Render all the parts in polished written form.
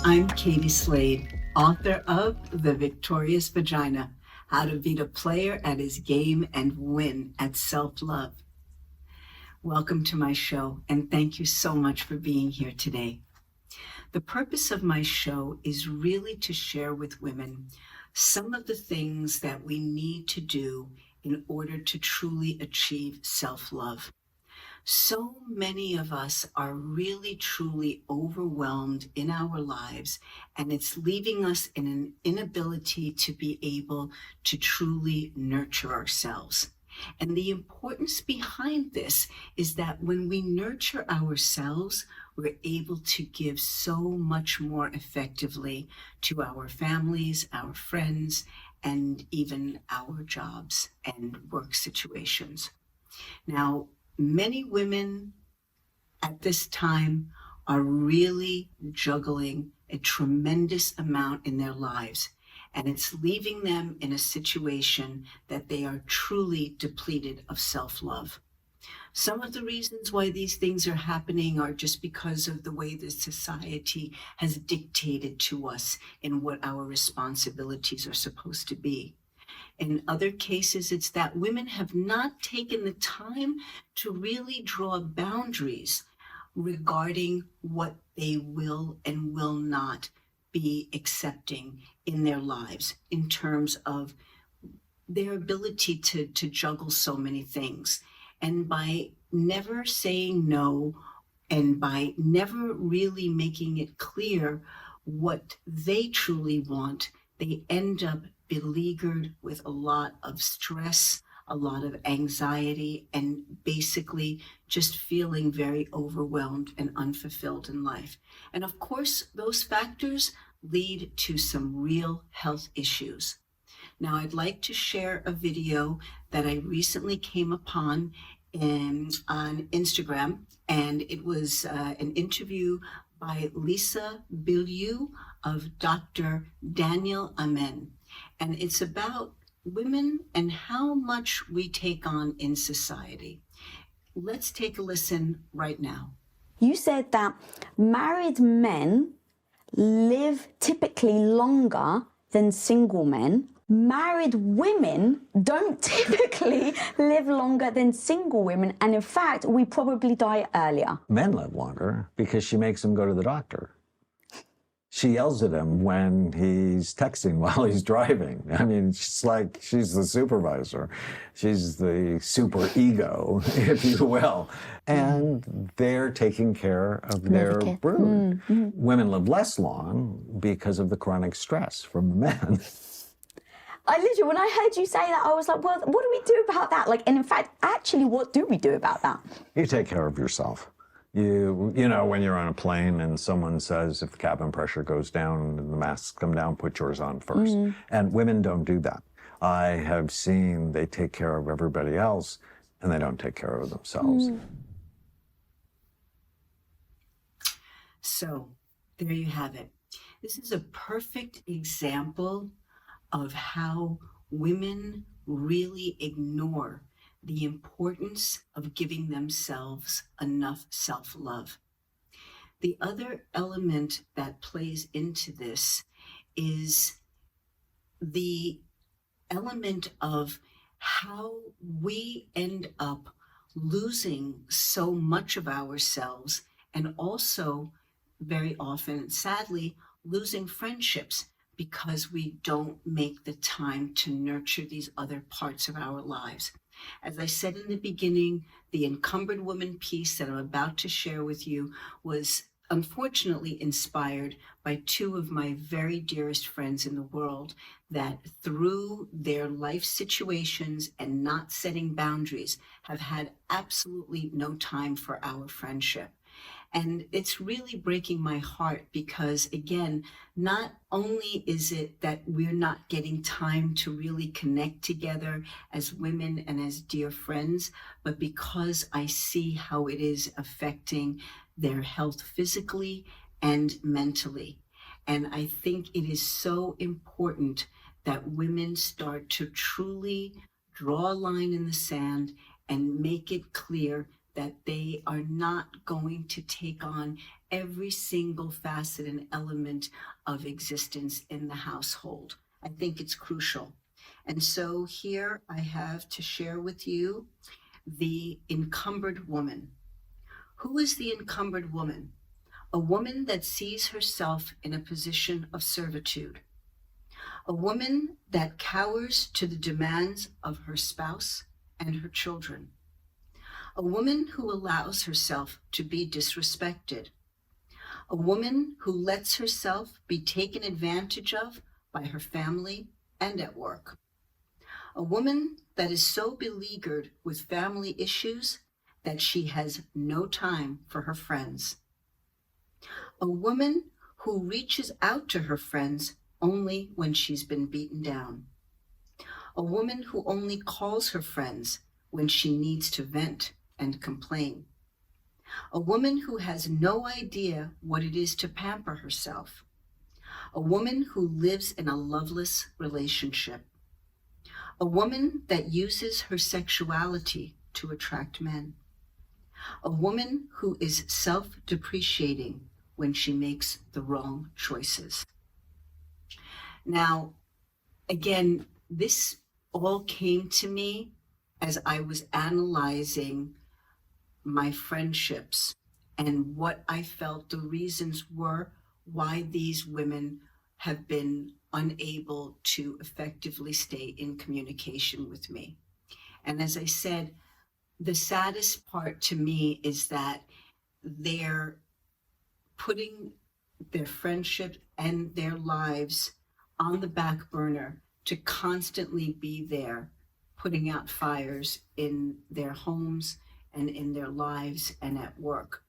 I'm Katie Slade, author of The Victorious Vagina, How to Beat a Player at His Game and Win at Self-Love. Welcome to my show, and thank you so much for being here today. The purpose of my show is really to share with women some of the things that we need to do in order to truly achieve self-love. So many of us are really, truly overwhelmed in our lives, and it's leaving us in an inability to be able to truly nurture ourselves. And the importance behind this is that when we nurture ourselves, we're able to give so much more effectively to our families, our friends, and even our jobs and work situations. Now, many women at this time are really juggling a tremendous amount in their lives, and it's leaving them in a situation that they are truly depleted of self-love. Some of the reasons why these things are happening are just because of the way the society has dictated to us in what our responsibilities are supposed to be. In other cases, it's that women have not taken the time to really draw boundaries regarding what they will and will not be accepting in their lives in terms of their ability to juggle so many things. And by never saying no and by never really making it clear what they truly want, they end up beleaguered with a lot of stress, a lot of anxiety, and basically just feeling very overwhelmed and unfulfilled in life. And of course, those factors lead to some real health issues. Now, I'd like to share a video that I recently came upon on Instagram, and it was an interview by Lisa Bilyeu of Dr. Daniel Amen. And it's about women and how much we take on in society. Let's take a listen right now. You said that married men live typically longer than single men. Married women don't typically live longer than single women. And in fact, we probably die earlier. Men live longer because she makes them go to the doctor. She yells at him when he's texting while he's driving. I mean, it's like she's the supervisor. She's the super ego, if you will. And they're taking care of their brood. Women live less long because of the chronic stress from the men. I literally, when I heard you say that, I was like, well, what do we do about that? Like, and in fact, actually, what do we do about that? You take care of yourself. You know, when you're on a plane and someone says if the cabin pressure goes down and the masks come down, put yours on first. And women don't do that. I have seen they take care of everybody else and they don't take care of themselves. So there you have it. This is a perfect example of how women really ignore the importance of giving themselves enough self-love. The other element that plays into this is the element of how we end up losing so much of ourselves, and also very often, sadly, losing friendships because we don't make the time to nurture these other parts of our lives. As I said in the beginning, the Encumbered Woman piece that I'm about to share with you was unfortunately inspired by two of my very dearest friends in the world that through their life situations and not setting boundaries have had absolutely no time for our friendship. And it's really breaking my heart because, again, not only is it that we're not getting time to really connect together as women and as dear friends, but because I see how it is affecting their health physically and mentally. And I think it is so important that women start to truly draw a line in the sand and make it clear that they are not going to take on every single facet and element of existence in the household. I think it's crucial. And so here I have to share with you the encumbered woman. Who is the encumbered woman? A woman that sees herself in a position of servitude. A woman that cowers to the demands of her spouse and her children. A woman who allows herself to be disrespected. A woman who lets herself be taken advantage of by her family and at work. A woman that is so beleaguered with family issues that she has no time for her friends. A woman who reaches out to her friends only when she's been beaten down. A woman who only calls her friends when she needs to vent and complain. A woman who has no idea what it is to pamper herself. A woman who lives in a loveless relationship. A woman that uses her sexuality to attract men. A woman who is self-depreciating when she makes the wrong choices. Now, again, this all came to me as I was analyzing my friendships and what I felt the reasons were why these women have been unable to effectively stay in communication with me. And as I said, the saddest part to me is that they're putting their friendship and their lives on the back burner to constantly be there, putting out fires in their homes and in their lives and at work.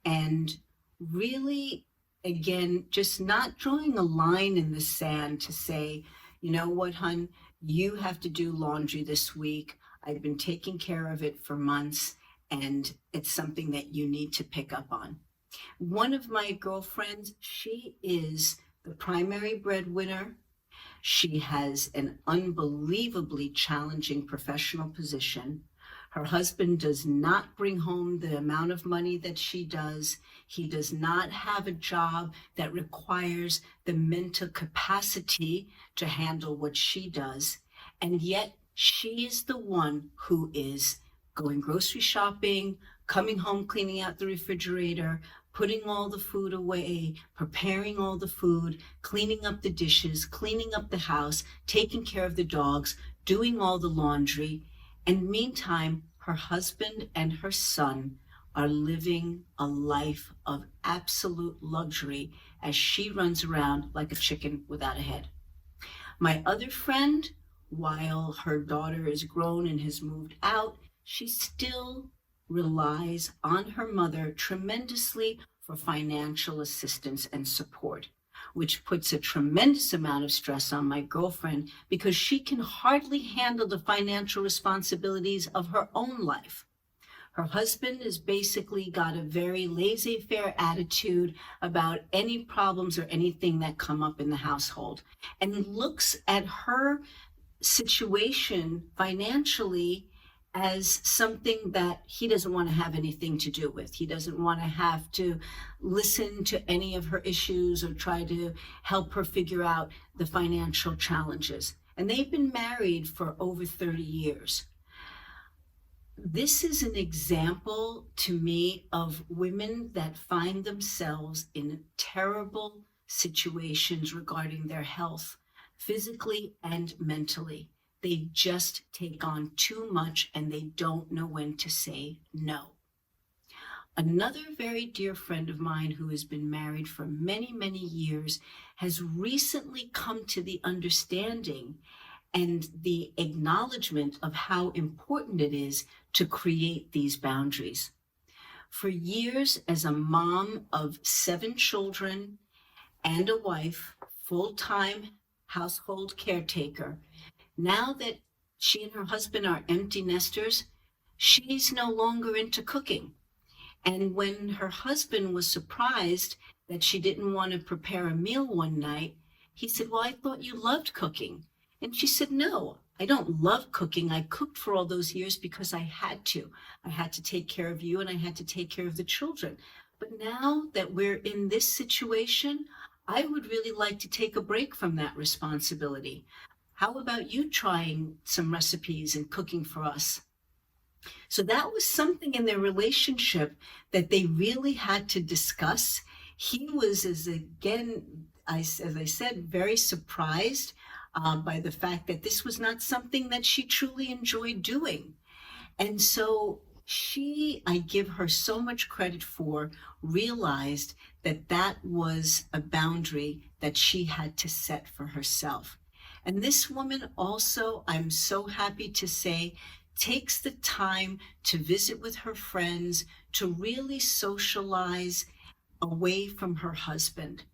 And really, again, just not drawing a line in the sand to say, you know what, hun, you have to do laundry this week. I've been taking care of it for months, and it's something that you need to pick up on. One of my girlfriends, she is the primary breadwinner. She has an unbelievably challenging professional position. Her husband does not bring home the amount of money that she does. He does not have a job that requires the mental capacity to handle what she does. And yet she is the one who is going grocery shopping, coming home, cleaning out the refrigerator, putting all the food away, preparing all the food, cleaning up the dishes, cleaning up the house, taking care of the dogs, doing all the laundry. And meantime, her husband and her son are living a life of absolute luxury as she runs around like a chicken without a head. My other friend, while her daughter is grown and has moved out, she still relies on her mother tremendously for financial assistance and support, which puts a tremendous amount of stress on my girlfriend because she can hardly handle the financial responsibilities of her own life. Her husband has basically got a very laissez-faire attitude about any problems or anything that come up in the household, and looks at her situation financially as something that he doesn't want to have anything to do with. He doesn't want to have to listen to any of her issues or try to help her figure out the financial challenges. And they've been married for over 30 years. This is an example to me of women that find themselves in terrible situations regarding their health, physically and mentally. They just take on too much and they don't know when to say no. Another very dear friend of mine who has been married for many, many years has recently come to the understanding and the acknowledgement of how important it is to create these boundaries. For years, as a mom of 7 children and a wife, full-time household caretaker, now that she and her husband are empty nesters, she's no longer into cooking. And when her husband was surprised that she didn't want to prepare a meal one night, he said, "Well, I thought you loved cooking." And she said, "No, I don't love cooking. I cooked for all those years because I had to. I had to take care of you and I had to take care of the children. But now that we're in this situation, I would really like to take a break from that responsibility. How about you trying some recipes and cooking for us? So that was something in their relationship that they really had to discuss. He was, as I said, very surprised by the fact that this was not something that she truly enjoyed doing. And so she, I give her so much credit for, realized that that was a boundary that she had to set for herself. And this woman also, I'm so happy to say, takes the time to visit with her friends, to really socialize away from her husband.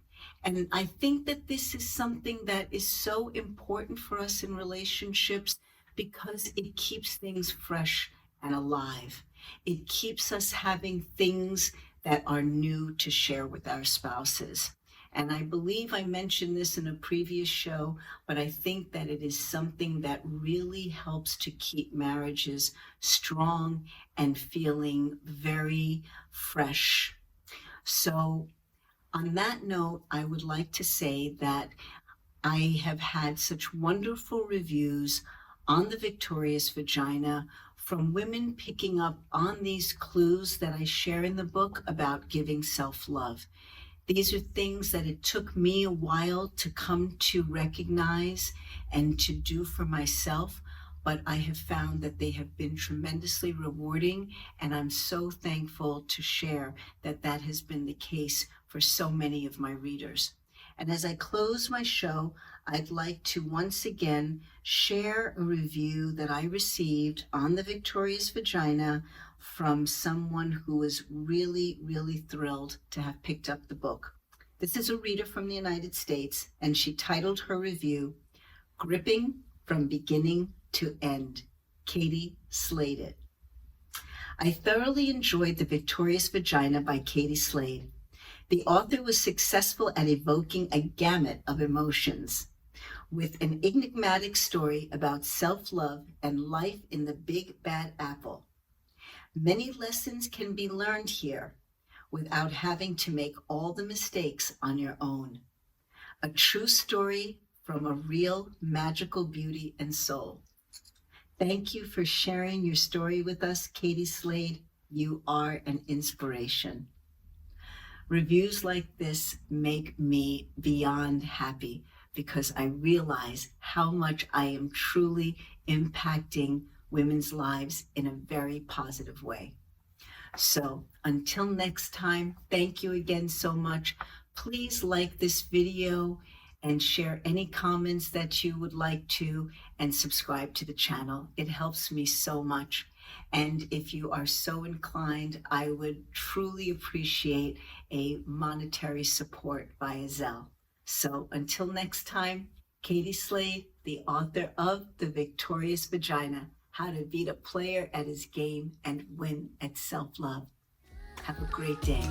And I think that this is something that is so important for us in relationships because it keeps things fresh and alive. It keeps us having things that are new to share with our spouses. And I believe I mentioned this in a previous show, but I think that it is something that really helps to keep marriages strong and feeling very fresh. So on that note, I would like to say that I have had such wonderful reviews on the Victorious Vagina from women picking up on these clues that I share in the book about giving self-love. These are things that it took me a while to come to recognize and to do for myself, but I have found that they have been tremendously rewarding, and I'm so thankful to share that that has been the case for so many of my readers. And as I close my show, I'd like to once again share a review that I received on the Victorious Vagina from someone who was really, really thrilled to have picked up the book. This is a reader from the United States, and she titled her review, Gripping from Beginning to End. Katie Slade. I thoroughly enjoyed The Victorious Vagina by Katie Slade. The author was successful at evoking a gamut of emotions with an enigmatic story about self-love and life in the Big Bad Apple. Many lessons can be learned here without having to make all the mistakes on your own. A true story from a real magical beauty and soul. Thank you for sharing your story with us, Katie Slade. You are an inspiration. Reviews like this make me beyond happy because I realize how much I am truly impacting women's lives in a very positive way. So until next time, thank you again so much. Please like this video and share any comments that you would like to, and subscribe to the channel. It helps me so much. And if you are so inclined, I would truly appreciate a monetary support via Zelle. So until next time, Katie Slade, the author of The Victorious Vagina, How to Beat a Player at His Game and Win at Self-Love. Have a great day.